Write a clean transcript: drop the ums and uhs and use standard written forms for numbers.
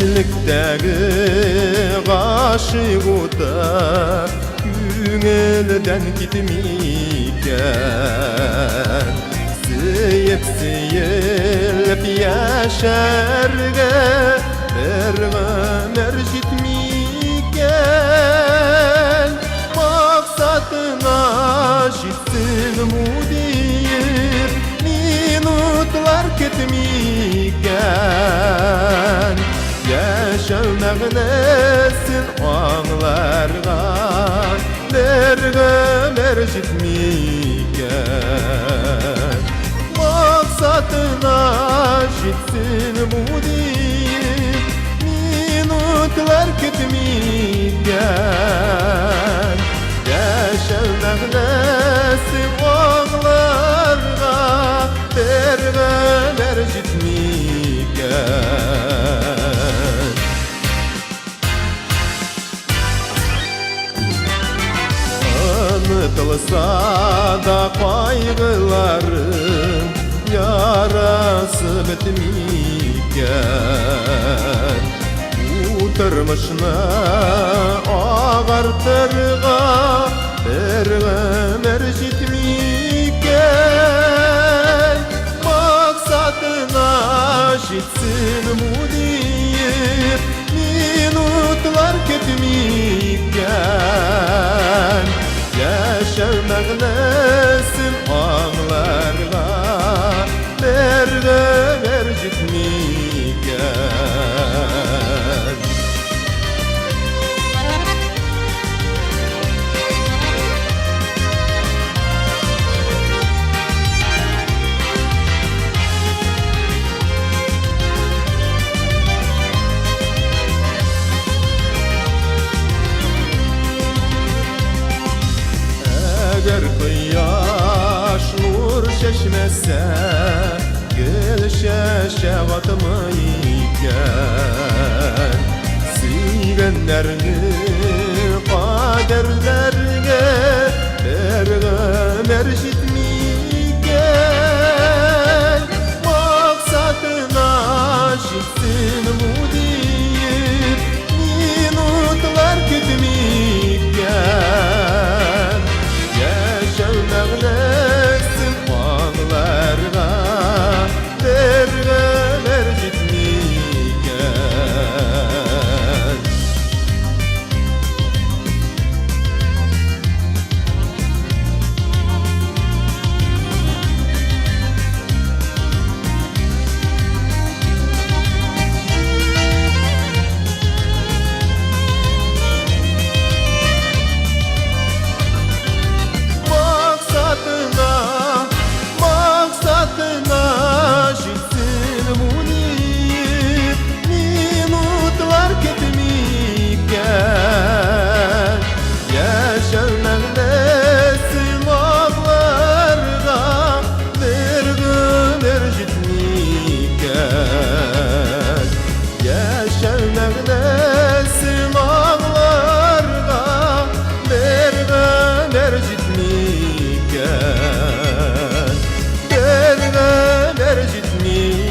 gençlikteki aşığı da günelden gitmeyken seyip yaşarga mergamer jitmeyken maksatına jitsin mudir minutlar ketmeyken yaşamagnesin ağlarga mergamer jitmeyken maksatına jitsin mudir minutlar ketmeyken yaşamagnesin ağlarga mergamer jitmeyken unutulsa da kaygılarım yarası bitmeyken uturmuşna ağartırga mergamer jitmeyken maksatına jitsin mudir minutlar ketmeyken yaşamagnesin ağlarga mergamer jitmeyken eğer kıyaş nur şeşmese gül şeşe batmayken siygenlerini kaderlerge mergamer jitmeyken maksatına jitsin mudir minutlar ketmeyken yaşamagnesin ağlarga mergamer jitmeyken maksatına jitsin munir minutlar ketmeyken yaşamagnesin ağlarga mergamer jitmeyken yaşamagnesin ağlarga mergamer jitmeyken mergamer jitmeyken